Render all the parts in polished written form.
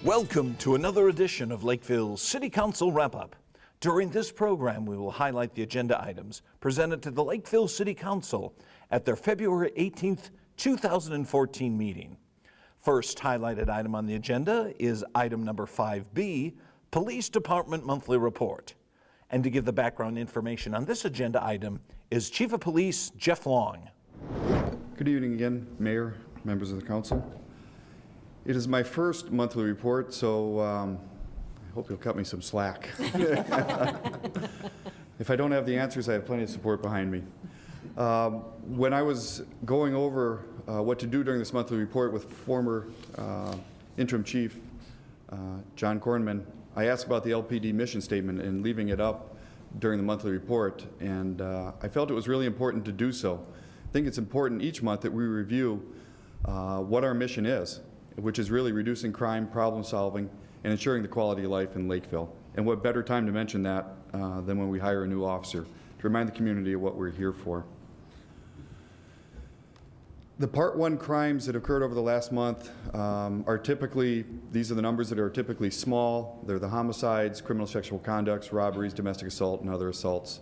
Welcome to another edition of Lakeville City Council Wrap-Up. During this program, we will highlight the agenda items presented to the Lakeville City Council at their February 18th, 2014 meeting. First highlighted item on the agenda is item number 5B, Police Department Monthly Report. And to give the background information on this agenda item is Chief of Police Jeff Long. Good evening again, Mayor, members of the council. It is my first monthly report, so I hope you'll cut me some slack. If I don't have the answers, I have plenty of support behind me. When I was going over what to do during this monthly report with former interim chief John Kornman, I asked about the LPD mission statement and leaving it up during the monthly report, and I felt it was really important to do so. I think it's important each month that we review what our mission is, which is really reducing crime, problem solving, and ensuring the quality of life in Lakeville. And what better time to mention that than when we hire a new officer, to remind the community of what we're here for. The Part 1 crimes that occurred over the last month are typically, these are the numbers that are typically small. They're the homicides, criminal sexual conducts, robberies, domestic assault, and other assaults.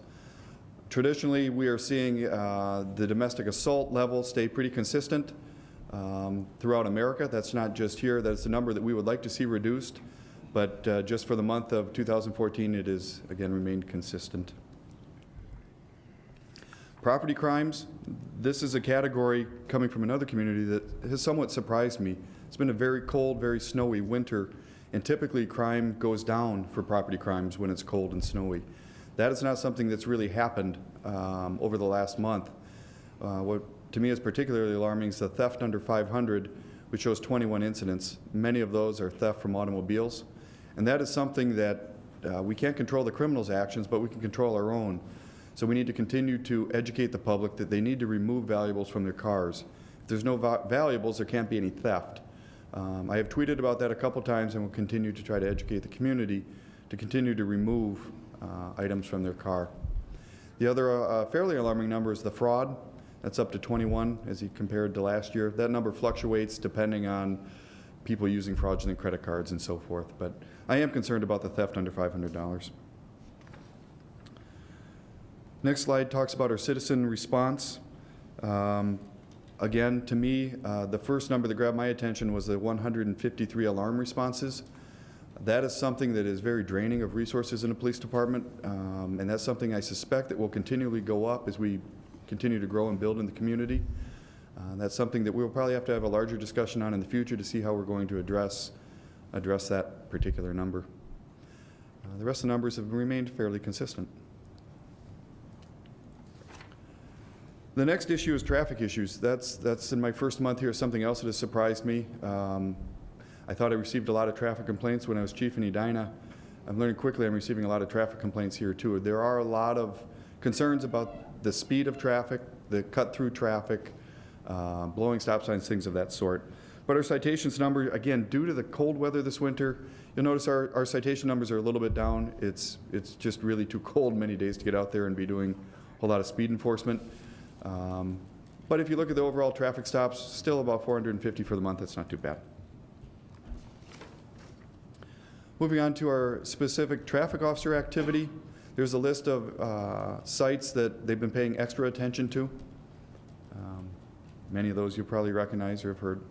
Traditionally, we are seeing the domestic assault level stay pretty consistent throughout America. That's not just here. That's the number that we would like to see reduced. But just for the month of 2014, it has, again, remained consistent. Property crimes, this is a category coming from another community that has somewhat surprised me. It's been a very cold, very snowy winter, and typically crime goes down for property crimes when it's cold and snowy. That is not something that's really happened over the last month. What to me is particularly alarming is the theft under 500, which shows 21 incidents. Many of those are theft from automobiles. And that is something that we can't control the criminals' actions, but we can control our own. So we need to continue to educate the public that they need to remove valuables from their cars. If there's no valuables, there can't be any theft. I have tweeted about that a couple times and will continue to try to educate the community to continue to remove items from their car. The other fairly alarming number is the fraud. That's up to 21 as he compared to last year. That number fluctuates depending on people using fraudulent credit cards and so forth. But I am concerned about the theft under $500. Next slide talks about our citizen response. Again, to me, the first number that grabbed my attention was the 153 alarm responses. That is something that is very draining of resources in the police department, and that's something I suspect that will continually go up as we continue to grow and build in the community. That's something that we'll probably have to have a larger discussion on in the future to see how we're going to address that particular number. The rest of the numbers have remained fairly consistent. The next issue is traffic issues. That's in my first month here, something else that has surprised me. I thought I received a lot of traffic complaints when I was chief in Edina. I'm learning quickly I'm receiving a lot of traffic complaints here too. There are a lot of concerns about the speed of traffic, the cut-through traffic, blowing stop signs, things of that sort. But our citations number, again, due to the cold weather this winter, you'll notice our citation numbers are a little bit down. It's just really too cold many days to get out there and be doing a whole lot of speed enforcement. But if you look at the overall traffic stops, still about 450 for the month. That's not too bad. Moving on to our specific traffic officer activity. There's a list of sites that they've been paying extra attention to. Many of those you probably recognize or have heard.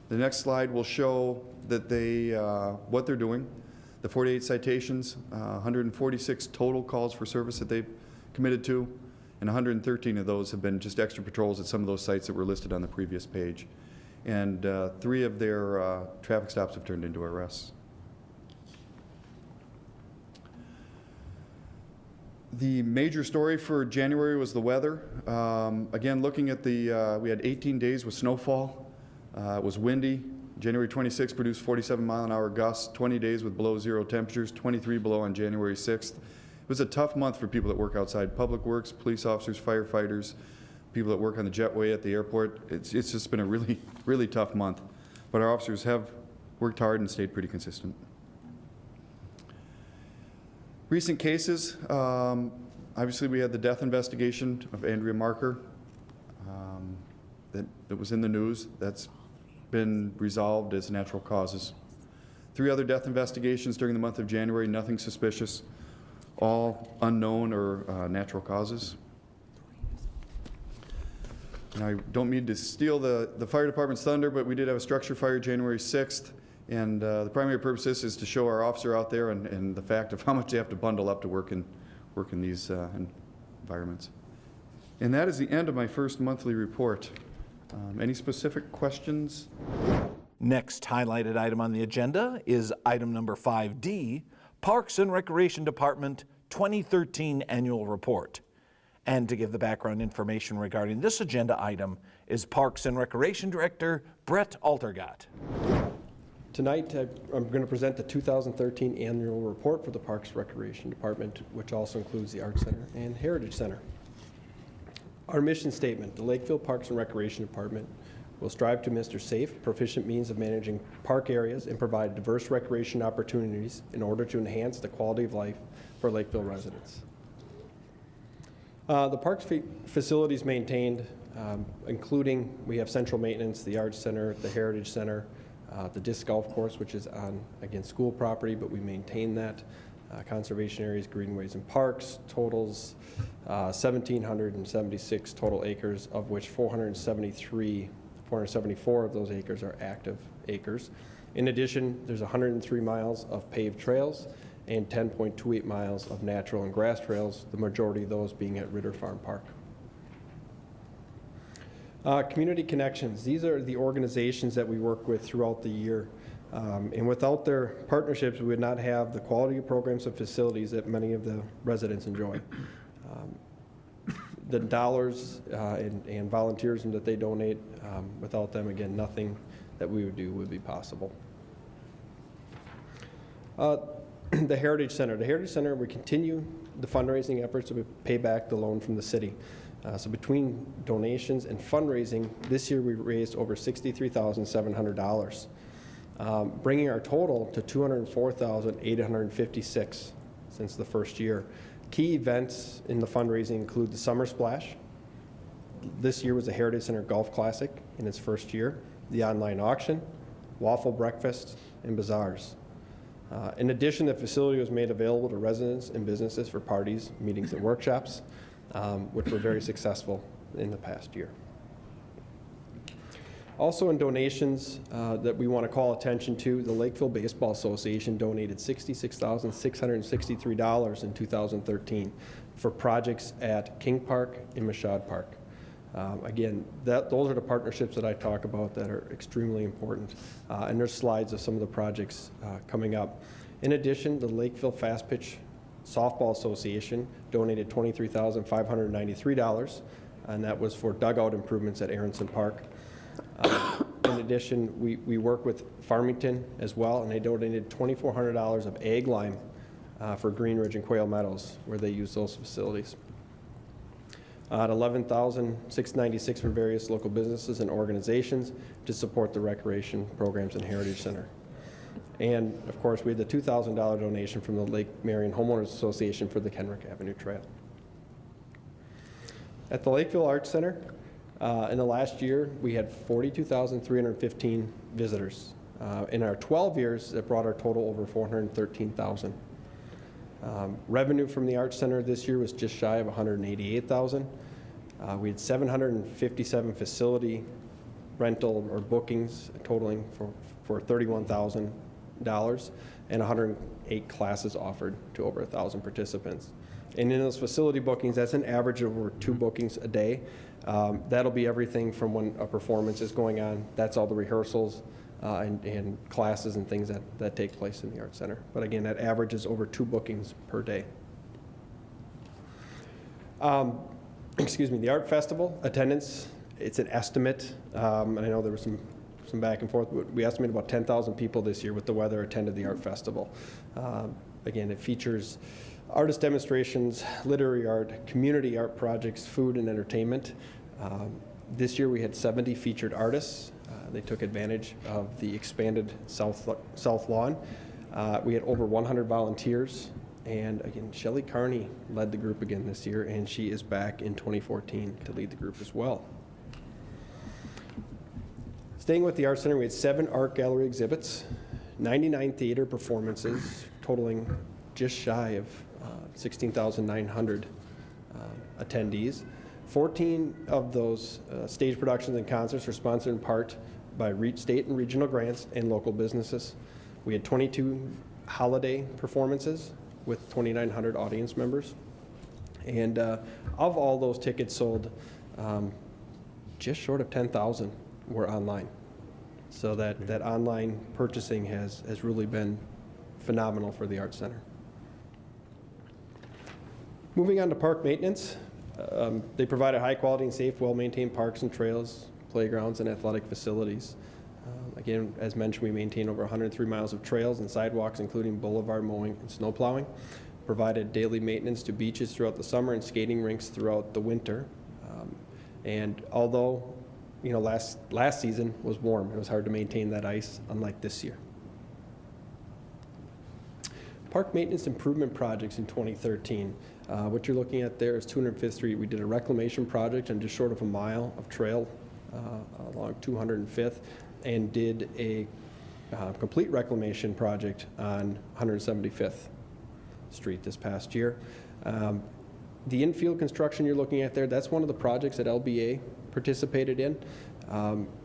The next slide will show that what they're doing. The 48 citations, 146 total calls for service that they've committed to, and 113 of those have been just extra patrols at some of those sites that were listed on the previous page. And 3 of their traffic stops have turned into arrests. The major story for January was the weather. Again, looking at we had 18 days with snowfall. It was windy. January 26th produced 47-mile-an-hour gusts, 20 days with below zero temperatures, 23 below on January 6th. It was a tough month for people that work outside. Public works, police officers, firefighters, people that work on the jetway at the airport. It's just been a really, really tough month. But our officers have worked hard and stayed pretty consistent. Recent cases, obviously we had the death investigation of Andrea Marker that was in the news. That's been resolved as natural causes. 3 other death investigations during the month of January, nothing suspicious, all unknown or natural causes. Now, I don't mean to steal the fire department's thunder, but we did have a structure fire January 6th, and the primary purpose is to show our officer out there and the fact of how much they have to bundle up to work in these environments. And that is the end of my first monthly report. Any specific questions? Next highlighted item on the agenda is item number 5D, Parks and Recreation Department 2013 Annual Report. And to give the background information regarding this agenda item is Parks and Recreation Director Brett Altergott. Tonight, I'm going to present the 2013 Annual Report for the Parks Recreation Department, which also includes the Arts Center and Heritage Center. Our mission statement: the Lakeville Parks and Recreation Department will strive to administer safe, proficient means of managing park areas and provide diverse recreation opportunities in order to enhance the quality of life for Lakeville residents. The parks facilities maintained, including we have central maintenance, the Arts Center, the Heritage Center, the disc golf course, which is on, again, school property, but we maintain that. Conservation areas, greenways and parks, totals 1,776 total acres, of which 474 of those acres are active acres. In addition, there's 103 miles of paved trails and 10.28 miles of natural and grass trails, the majority of those being at Ritter Farm Park. Community connections. These are the organizations that we work with throughout the year. And without their partnerships, we would not have the quality of programs and facilities that many of the residents enjoy. The dollars and volunteerism that they donate, without them, again, nothing that we would do would be possible. The Heritage Center. The Heritage Center, we continue the fundraising efforts to pay back the loan from the city. So between donations and fundraising, this year we raised over $63,700, bringing our total to $204,856 since the first year. Key events in the fundraising include the Summer Splash. This year was the Heritage Center Golf Classic in its first year, the online auction, waffle breakfast, and bazaars. In addition, the facility was made available to residents and businesses for parties, meetings, and workshops, which were very successful in the past year. Also in donations that we want to call attention to, the Lakeville Baseball Association donated $66,663 in 2013 for projects at King Park and Mashad Park. Again, those are the partnerships that I talk about that are extremely important, and there's slides of some of the projects coming up. In addition, the Lakeville Fast Pitch Softball Association donated $23,593, and that was for dugout improvements at Aronson Park. In addition, we work with Farmington as well, and they donated $2,400 of ag lime for Green Ridge and Quail Meadows, where they use those facilities. At $11,696 from various local businesses and organizations to support the recreation programs in Heritage Center. And of course, we had the $2,000 donation from the Lake Marion Homeowners Association for the Kenrick Avenue Trail. At the Lakeville Arts Center, in the last year, we had 42,315 visitors. In our 12 years, it brought our total over 413,000. Revenue from the Arts Center this year was just shy of 188,000. We had 757 facility rental or bookings totaling for $31,000 and 108 classes offered to over 1,000 participants. And in those facility bookings, that's an average of over 2 bookings a day. That'll be everything from when a performance is going on. That's all the rehearsals and classes and things that take place in the Arts Center. But again, that averages over 2 bookings per day. Excuse me, the Art Festival attendance, it's an estimate. And I know there was some back and forth, but we estimate about 10,000 people this year with the weather attended the Art Festival. Again, it features artist demonstrations, literary art, community art projects, food and entertainment. This year we had 70 featured artists. They took advantage of the expanded South Lawn. We had over 100 volunteers. And again, Shelley Carney led the group again this year, and she is back in 2014 to lead the group as well. Staying with the Art Center, we had 7 art gallery exhibits, 99 theater performances, totaling just shy of 16,900 attendees. 14 of those stage productions and concerts were sponsored in part by state and regional grants and local businesses. We had 22 holiday performances with 2,900 audience members. And of all those tickets sold, just short of 10,000 were online. So that online purchasing has really been phenomenal for the Art Center. Moving on to park maintenance. They provided high quality and safe, well-maintained parks and trails, playgrounds, and athletic facilities. Again, as mentioned, we maintain over 103 miles of trails and sidewalks, including boulevard mowing and snow plowing. Provided daily maintenance to beaches throughout the summer and skating rinks throughout the winter. And although, last season was warm, it was hard to maintain that ice, unlike this year. Park maintenance improvement projects in 2013. What you're looking at there is 205th Street. We did a reclamation project on just short of a mile of trail along 205th, and did a complete reclamation project on 175th Street this past year. The infield construction you're looking at there, that's one of the projects that LBA participated in.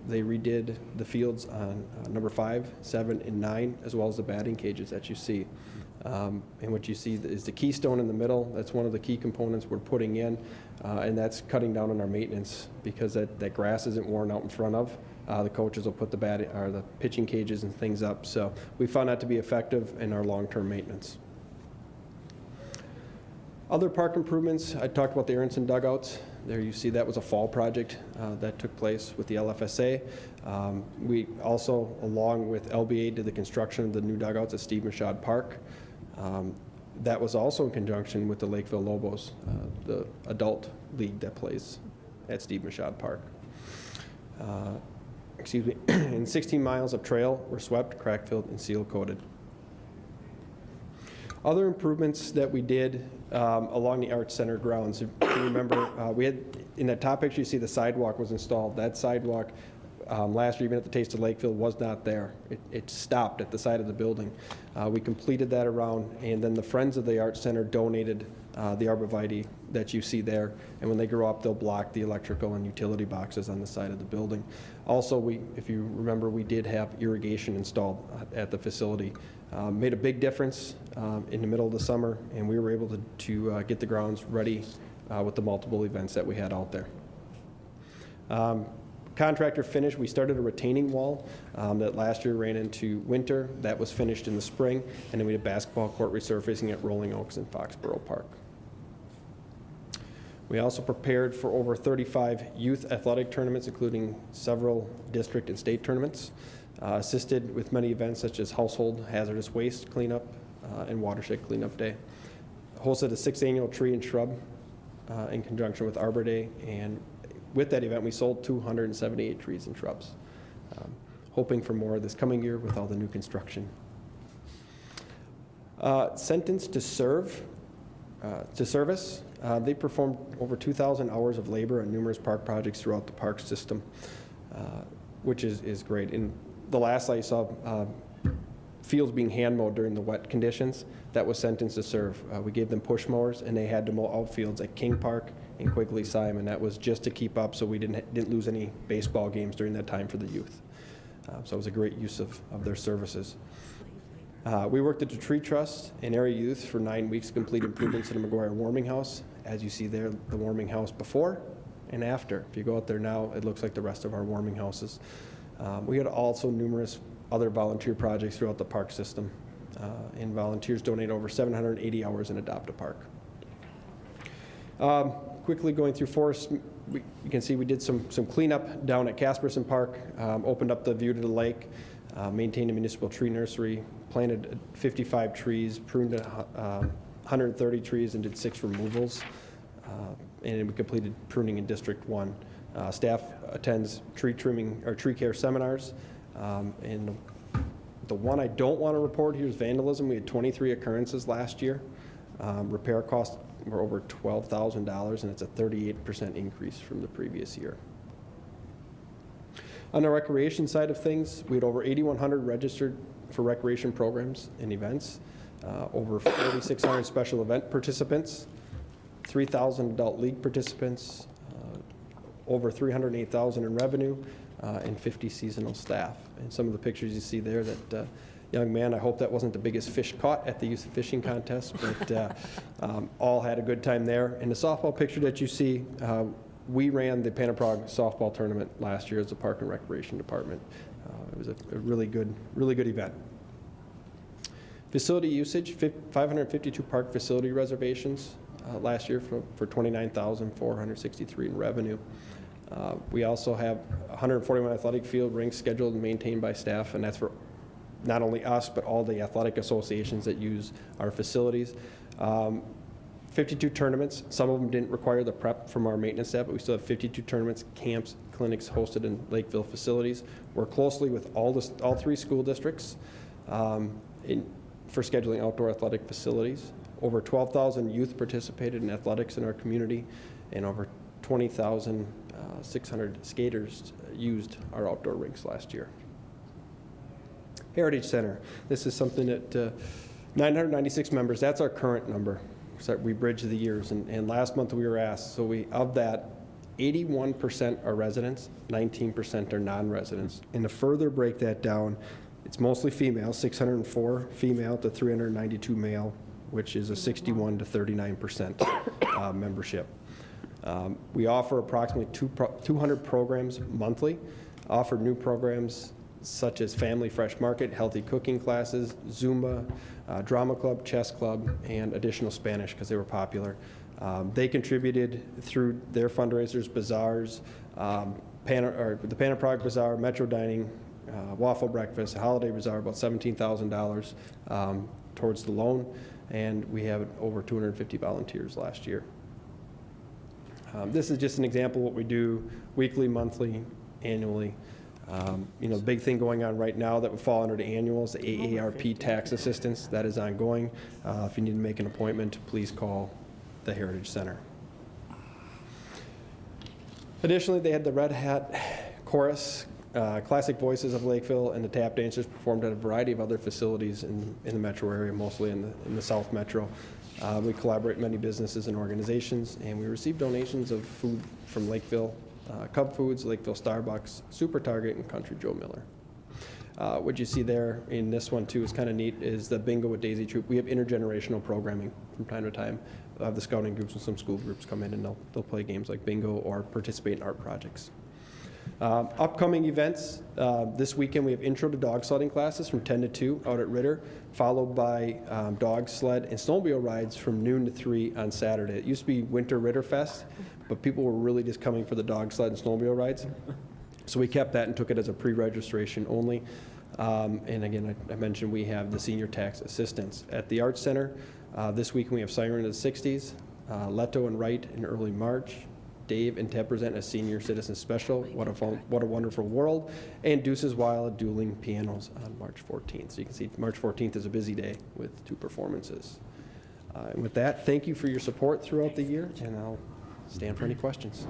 They redid the fields on number 5, 7, and 9, as well as the batting cages that you see. And what you see is the keystone in the middle. That's one of the key components we're putting in, and that's cutting down on our maintenance because that grass isn't worn out in front of. The coaches will put the pitching cages and things up. So we found that to be effective in our long-term maintenance. Other park improvements, I talked about the Aronson dugouts. There you see that was a fall project that took place with the LFSA. We also, along with LBA, did the construction of the new dugouts at Steve Michaud Park. That was also in conjunction with the Lakeville Lobos, the adult league that plays at Steve Michaud Park. And 16 miles of trail were swept, crack-filled, and seal-coated. Other improvements that we did along the Arts Center grounds, if you remember, we had, in that top picture you see the sidewalk was installed. That sidewalk last year, even at the Taste of Lakeville, was not there. It stopped at the side of the building. We completed that around, and then the Friends of the Arts Center donated the arborvitae that you see there, and when they grow up, they'll block the electrical and utility boxes on the side of the building. Also, if you remember, we did have irrigation installed at the facility. Made a big difference in the middle of the summer, and we were able to get the grounds ready with the multiple events that we had out there. Contractor finished. We started a retaining wall that last year ran into winter. That was finished in the spring, and then we did basketball court resurfacing at Rolling Oaks and Foxborough Park. We also prepared for over 35 youth athletic tournaments, including several district and state tournaments. Assisted with many events such as household hazardous waste cleanup and watershed cleanup day. Hosted a 6th annual tree and shrub in conjunction with Arbor Day, and with that event we sold 278 trees and shrubs. Hoping for more this coming year with all the new construction. Sentenced to service, they performed over 2,000 hours of labor on numerous park projects throughout the park system, which is great. In the last slide you saw fields being hand mowed during the wet conditions. That was sentenced to serve. We gave them push mowers, and they had to mow outfields at King Park and Quigley Simon. That was just to keep up so we didn't lose any baseball games during that time for the youth. So it was a great use of their services. We worked at the Tree Trust and Area Youth for 9 weeks to complete improvements in the McGuire Warming House. As you see there, the warming house before and after. If you go out there now, it looks like the rest of our warming houses. We had also numerous other volunteer projects throughout the park system, and volunteers donate over 780 hours in Adopt a Park. Quickly going through Forest, you can see we did some cleanup down at Casperson Park, opened up the view to the lake, maintained a municipal tree nursery, planted 55 trees, pruned 130 trees, and did 6 removals. And we completed pruning in District 1. Staff attends tree trimming or tree care seminars. And the one I don't want to report here is vandalism. We had 23 occurrences last year. Repair costs were over $12,000, and it's a 38% increase from the previous year. On the recreation side of things, we had over 8,100 registered for recreation programs and events, over 4,600 special event participants, 3,000 adult league participants, over 308,000 in revenue, and 50 seasonal staff. And some of the pictures you see there, that young man, I hope that wasn't the biggest fish caught at the youth fishing contest, but all had a good time there. And the softball picture that you see, we ran the Pannaprog softball tournament last year as the Park and Recreation Department. It was a really good event. Facility usage, 552 park facility reservations last year for $29,463 in revenue. We also have 141 athletic field rinks scheduled and maintained by staff, and that's for not only us, but all the athletic associations that use our facilities. 52 tournaments. Some of them didn't require the prep from our maintenance staff, but we still have 52 tournaments, camps, clinics hosted in Lakeville facilities. Work closely with all 3 school districts for scheduling outdoor athletic facilities. Over 12,000 youth participated in athletics in our community, and over 20,600 skaters used our outdoor rinks last year. Heritage Center. This is something that 996 members, that's our current number. So we bridge the years, and last month we were asked, so of that, 81% are residents, 19% are non-residents. And to further break that down, it's mostly female, 604 female to 392 male, which is a 61 to 39% membership. We offer approximately 200 programs monthly, offer new programs such as Family Fresh Market, healthy cooking classes, Zumba, drama club, chess club, and additional Spanish because they were popular. They contributed through their fundraisers, bazaars, the Pannaprog Bazaar, Metro Dining, Waffle Breakfast, Holiday Bazaar, about $17,000 towards the loan, and we have over 250 volunteers last year. This is just an example of what we do weekly, monthly, annually. The big thing going on right now that would fall under the annual is the AARP Tax Assistance. That is ongoing. If you need to make an appointment, please call the Heritage Center. Additionally, they had the Red Hat Chorus, Classic Voices of Lakeville, and the tap dancers performed at a variety of other facilities in the metro area, mostly in the South Metro. We collaborate with many businesses and organizations, and we receive donations of food from Lakeville, Cub Foods, Lakeville Starbucks, Super Target, and Country Joe Miller. What you see there in this one too is kind of neat is the Bingo with Daisy Troop. We have intergenerational programming from time to time. The scouting groups and some school groups come in and they'll play games like bingo or participate in art projects. Upcoming events, this weekend we have intro to dog sledding classes from 10 to 2 out at Ritter, followed by dog sled and snowmobile rides from noon to 3 on Saturday. It used to be Winter Ritter Fest, but people were really just coming for the dog sled and snowmobile rides. So we kept that and took it as a pre-registration only. And again, I mentioned we have the senior tax assistance. At the Arts Center, this week we have Siren in the 60s, Leto and Wright in early March, Dave and Ted present a senior citizen special, What a Wonderful World, and Deuces Wild dueling pianos on March 14th. So you can see March 14th is a busy day with 2 performances. And with that, thank you for your support throughout the year, and I'll stand for any questions.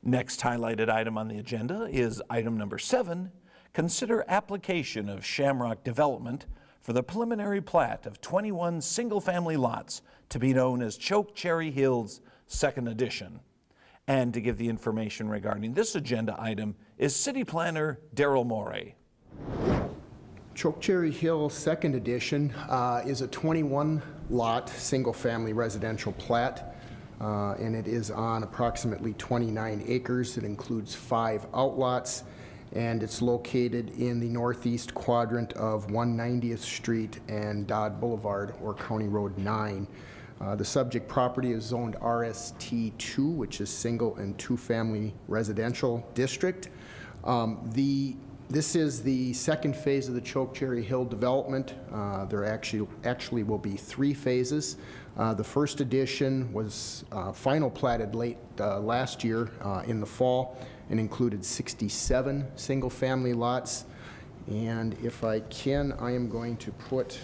Next highlighted item on the agenda is item number 7, consider application of Shamrock Development for the preliminary plat of 21 single-family lots to be known as Chokecherry Hills II Edition. And to give the information regarding this agenda item is City Planner Darrell Morey. Chokecherry Hill II Edition is a 21-lot single-family residential plat, and it is on approximately 29 acres. It includes 5 outlots, and it's located in the northeast quadrant of 190th Street and Dodd Boulevard, or County Road 9. The subject property is zoned RST2, which is single and 2-family residential district. This is the second phase of the Chokecherry Hill development. There actually will be 3 phases. The first edition was final platted late last year in the fall and included 67 single-family lots. And if I can, I am going to put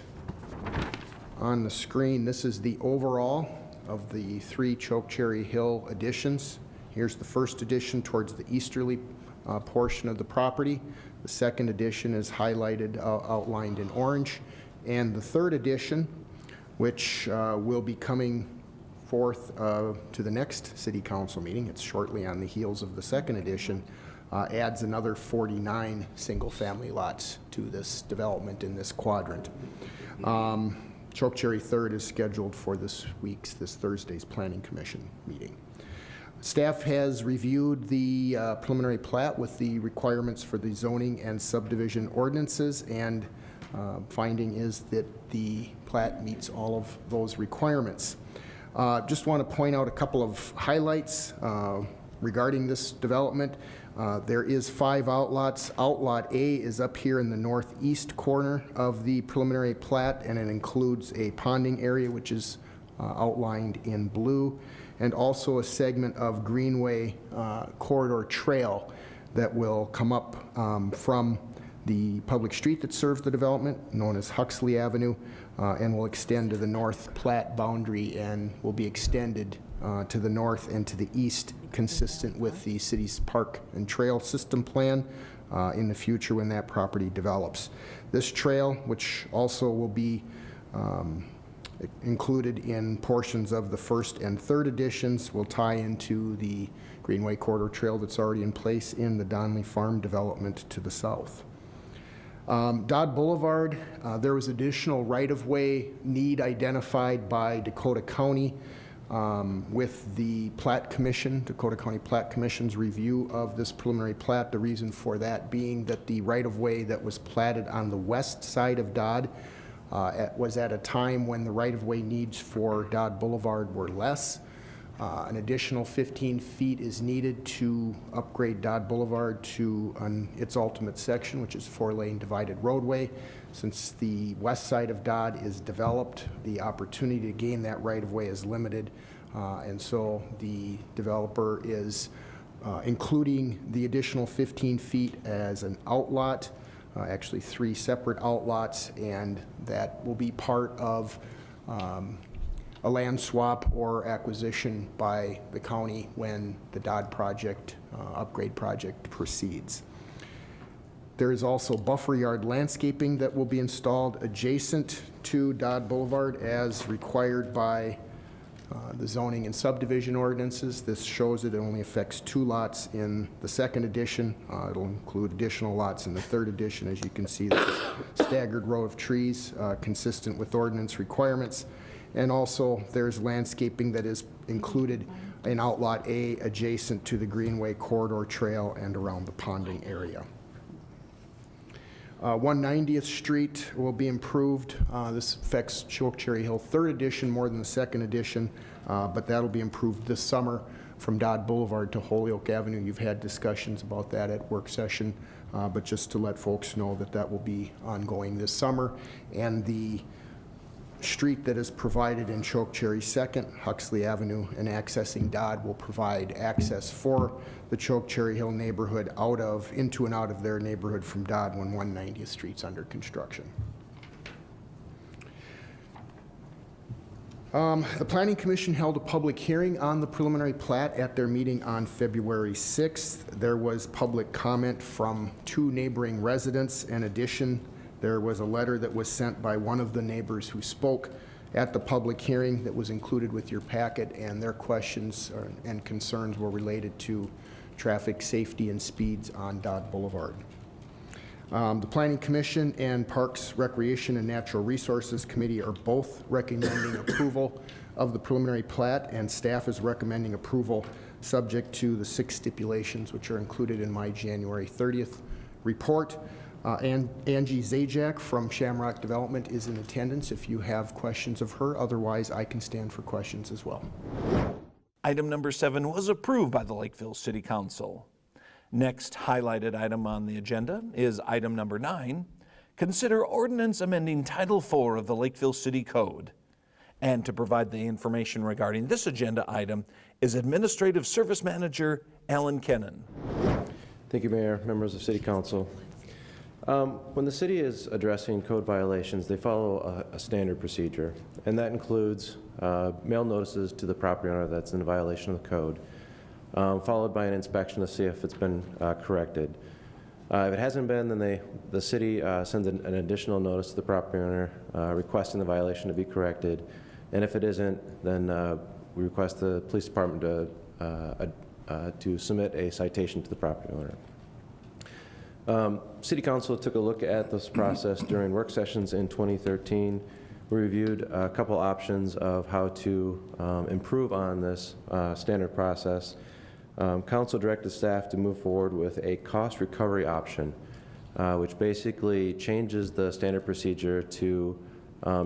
on the screen, this is the overall of the 3 Chokecherry Hill additions Here's the first addition towards the easterly portion of the property. The second addition is highlighted, outlined in orange. And the third addition, which will be coming forth to the next City Council meeting, it's shortly on the heels of the second addition, adds another 49 single-family lots to this development in this quadrant. Chokecherry 3rd is scheduled for this Thursday's Planning Commission meeting. Staff has reviewed the preliminary plat with the requirements for the zoning and subdivision ordinances, and finding is that the plat meets all of those requirements. Just want to point out a couple of highlights regarding this development. There is 5 outlots. Outlot A is up here in the northeast corner of the preliminary plat, and it includes a ponding area, which is outlined in blue, and also a segment of greenway corridor trail that will come up from the public street that serves the development, known as Huxley Avenue, and will extend to the north plat boundary and will be extended to the north and to the east, consistent with the city's park and trail system plan in the future when that property develops. This trail, which also will be included in portions of the first and third editions, will tie into the Greenway Corridor Trail that's already in place in the Donley Farm development to the south. Dodd Boulevard, there was additional right-of-way need identified by Dakota County with the Plat Commission, Dakota County Plat Commission's review of this preliminary plat. The reason for that being that the right-of-way that was platted on the west side of Dodd was at a time when the right-of-way needs for Dodd Boulevard were less. An additional 15 feet is needed to upgrade Dodd Boulevard to its ultimate section, which is 4-lane divided roadway. Since the west side of Dodd is developed, the opportunity to gain that right-of-way is limited, and so the developer is including the additional 15 feet as an outlot, actually 3 separate outlots, and that will be part of a land swap or acquisition by the county when the Dodd project, upgrade project proceeds. There is also buffer yard landscaping that will be installed adjacent to Dodd Boulevard as required by the zoning and subdivision ordinances. This shows that it only affects 2 lots in the second edition. It'll include additional lots in the third edition. As you can see, there's a staggered row of trees consistent with ordinance requirements. And also, there's landscaping that is included in Outlot A adjacent to the Greenway Corridor Trail and around the ponding area. 190th Street will be improved. This affects Chokecherry Hill 3rd edition more than the 2nd edition, but that'll be improved this summer from Dodd Boulevard to Holyoke Avenue. You've had discussions about that at work session, but just to let folks know that that will be ongoing this summer. And the street that is provided in Chokecherry 2nd, Huxley Avenue, and accessing Dodd will provide access for the Chokecherry Hill neighborhood into and out of their neighborhood from Dodd when 190th Street's under construction. The Planning Commission held a public hearing on the preliminary plat at their meeting on February 6th. There was public comment from 2 neighboring residents. In addition, there was a letter that was sent by one of the neighbors who spoke at the public hearing that was included with your packet, and their questions and concerns were related to traffic safety and speeds on Dodd Boulevard. The Planning Commission and Parks, Recreation, and Natural Resources Committee are both recommending approval of the preliminary plat, and staff is recommending approval subject to the 6 stipulations which are included in my January 30th report. And Angie Zajac from Shamrock Development is in attendance if you have questions of her. Otherwise, I can stand for questions as well. Item number 7 was approved by the Lakeville City Council. Next highlighted item on the agenda is item number 9, consider ordinance amending Title IV of the Lakeville City Code. And to provide the information regarding this agenda item is Administrative Service Manager Alan Kennan. Thank you, Mayor, members of City Council. When the city is addressing code violations, they follow a standard procedure, and that includes mail notices to the property owner that's in violation of the code. followed by an inspection to see if it's been corrected. If it hasn't been, then the city sends an additional notice to the property owner requesting the violation to be corrected. And if it isn't, then we request the police department to submit a citation to the property owner. City Council took a look at this process during work sessions in 2013. We reviewed a couple options of how to improve on this standard process. Council directed staff to move forward with a cost recovery option, which basically changes the standard procedure to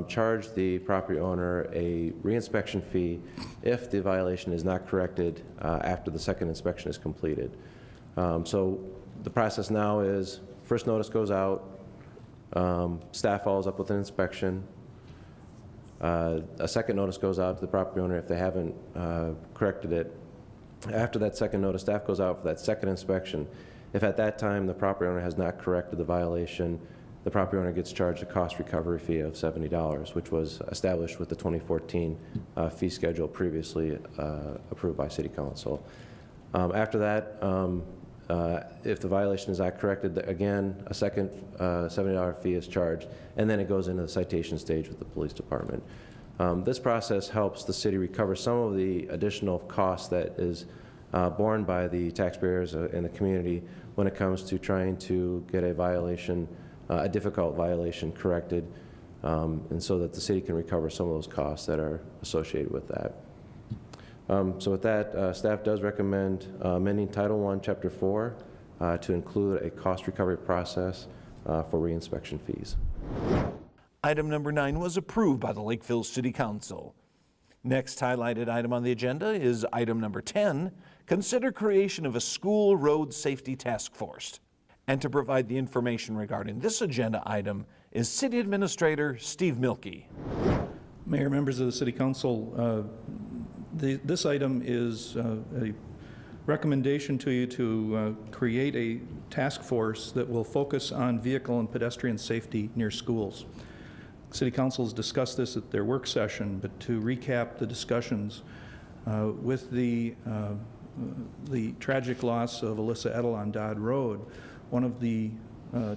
charge the property owner a reinspection fee if the violation is not corrected after the second inspection is completed. So the process now is first notice goes out, staff follows up with an inspection, a second notice goes out to the property owner if they haven't corrected it. After that second notice, staff goes out for that second inspection. If at that time the property owner has not corrected the violation, the property owner gets charged a cost recovery fee of $70, which was established with the 2014 fee schedule previously approved by City Council. After that, if the violation is not corrected, again, a second $70 fee is charged, and then it goes into the citation stage with the police department. This process helps the city recover some of the additional costs that is borne by the taxpayers in the community when it comes to trying to get a violation, a difficult violation corrected, and so that the city can recover some of those costs that are associated with that. So with that, staff does recommend amending Title I, Chapter 4 to include a cost recovery process for reinspection fees. Item number 9 was approved by the Lakeville City Council. Next highlighted item on the agenda is item number 10, consider creation of a school road safety task force. And to provide the information regarding this agenda item is City Administrator Steve Milkey. Mayor, members of the City Council, this item is a recommendation to you to create a task force that will focus on vehicle and pedestrian safety near schools. City Council has discussed this at their work session, but to recap the discussions, with the tragic loss of Alyssa Edel on Dodd Road, one of the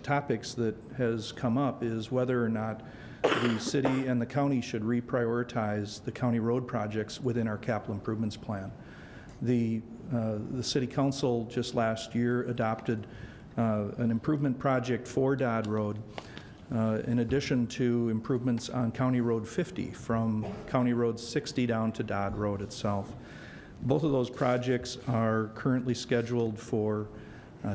topics that has come up is whether or not the city and the county should reprioritize the county road projects within our capital improvements plan. The City Council just last year adopted an improvement project for Dodd Road in addition to improvements on County Road 50 from County Road 60 down to Dodd Road itself. Both of those projects are currently scheduled for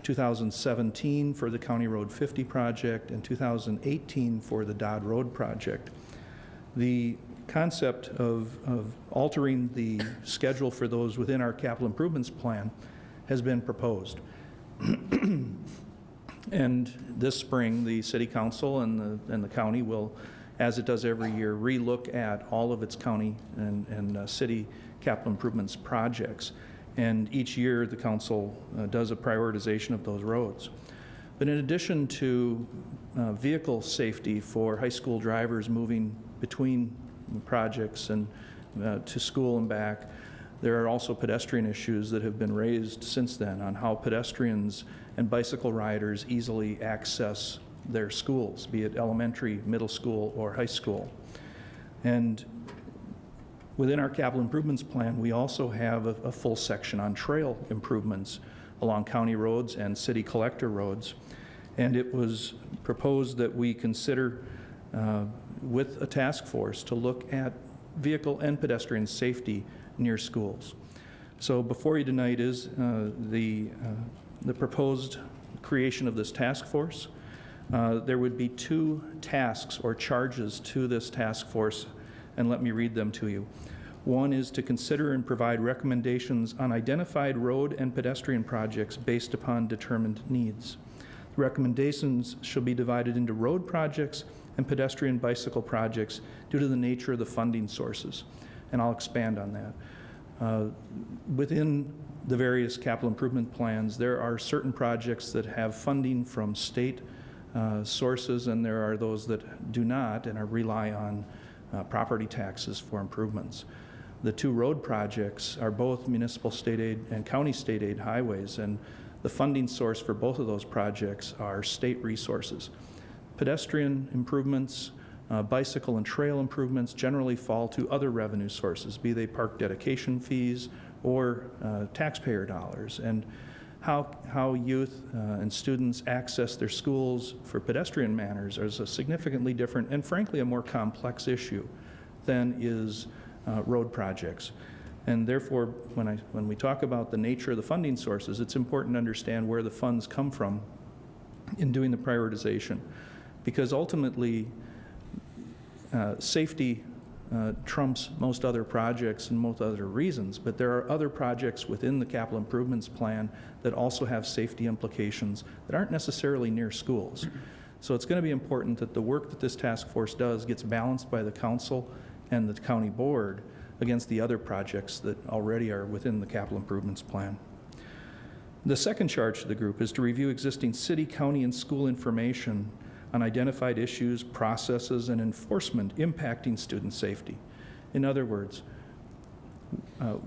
2017 for the County Road 50 project and 2018 for the Dodd Road project. The concept of altering the schedule for those within our capital improvements plan has been proposed. And this spring, the City Council and the county will, as it does every year, relook at all of its county and city capital improvements projects. And each year, the council does a prioritization of those roads. But in addition to vehicle safety for high school drivers moving between projects and to school and back, there are also pedestrian issues that have been raised since then on how pedestrians and bicycle riders easily access their schools, be it elementary, middle school, or high school. And within our capital improvements plan, we also have a full section on trail improvements along county roads and city collector roads. And it was proposed that we consider with a task force to look at vehicle and pedestrian safety near schools. So before you tonight is the proposed creation of this task force. There would be 2 tasks or charges to this task force, and let me read them to you. One is to consider and provide recommendations on identified road and pedestrian projects based upon determined needs. The recommendations shall be divided into road projects and pedestrian bicycle projects due to the nature of the funding sources, and I'll expand on that. Within the various capital improvement plans, there are certain projects that have funding from state sources, and there are those that do not and rely on property taxes for improvements. The two road projects are both municipal state aid and county state aid highways, and the funding source for both of those projects are state resources. Pedestrian improvements, bicycle and trail improvements generally fall to other revenue sources, be they park dedication fees or taxpayer dollars. And how youth and students access their schools for pedestrian manners is a significantly different and frankly a more complex issue than is road projects. And therefore, when we talk about the nature of the funding sources, it's important to understand where the funds come from in doing the prioritization. Because ultimately, safety trumps most other projects and most other reasons, but there are other projects within the capital improvements plan that also have safety implications that aren't necessarily near schools. So it's going to be important that the work that this task force does gets balanced by the council and the county board against the other projects that already are within the capital improvements plan. The second charge to the group is to review existing city, county, and school information on identified issues, processes, and enforcement impacting student safety. In other words,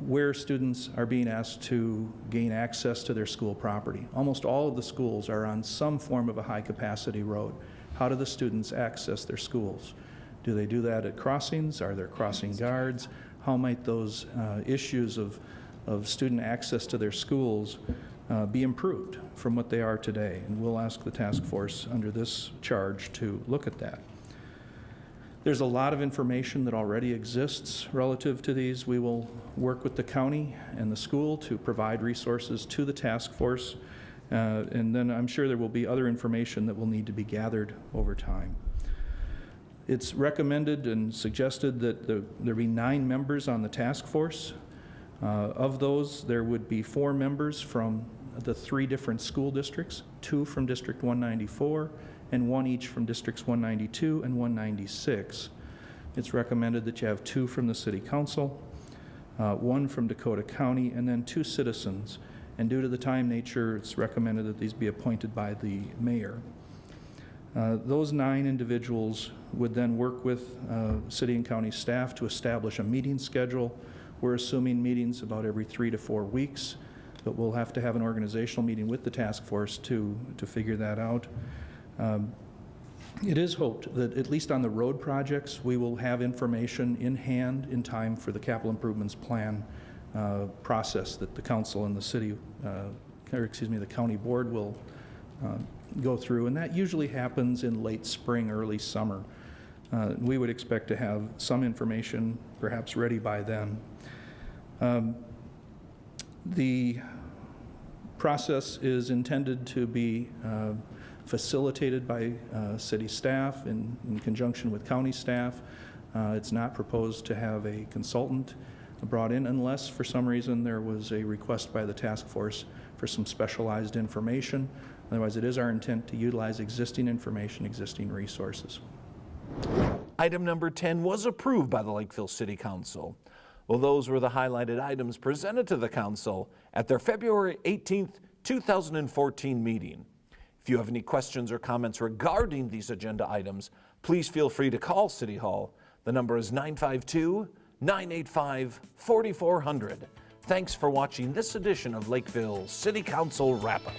where students are being asked to gain access to their school property. Almost all of the schools are on some form of a high-capacity road. How do the students access their schools? Do they do that at crossings? Are there crossing guards? How might those issues of student access to their schools be improved from what they are today? And we'll ask the task force under this charge to look at that. There's a lot of information that already exists relative to these. We will work with the county and the school to provide resources to the task force. And then I'm sure there will be other information that will need to be gathered over time. It's recommended and suggested that there be 9 members on the task force. Of those, there would be 4 members from the 3 different school districts, 2 from District 194, and 1 each from Districts 192 and 196. It's recommended that you have 2 from the City Council, 1 from Dakota County, and then 2 citizens. And due to the time nature, it's recommended that these be appointed by the mayor. Those 9 individuals would then work with city and county staff to establish a meeting schedule. We're assuming meetings about every 3 to 4 weeks, but we'll have to have an organizational meeting with the task force to figure that out. It is hoped that at least on the road projects, we will have information in hand in time for the capital improvements plan process that the council and the city, the county board will go through, and that usually happens in late spring, early summer. We would expect to have some information perhaps ready by then. The process is intended to be facilitated by city staff in conjunction with county staff. It's not proposed to have a consultant brought in unless for some reason there was a request by the task force for some specialized information. Otherwise, it is our intent to utilize existing information, existing resources. Item number 10 was approved by the Lakeville City Council. Well, those were the highlighted items presented to the council at their February 18th, 2014 meeting. If you have any questions or comments regarding these agenda items, please feel free to call City Hall. The number is 952-985-4400. Thanks for watching this edition of Lakeville City Council Wrap-Up.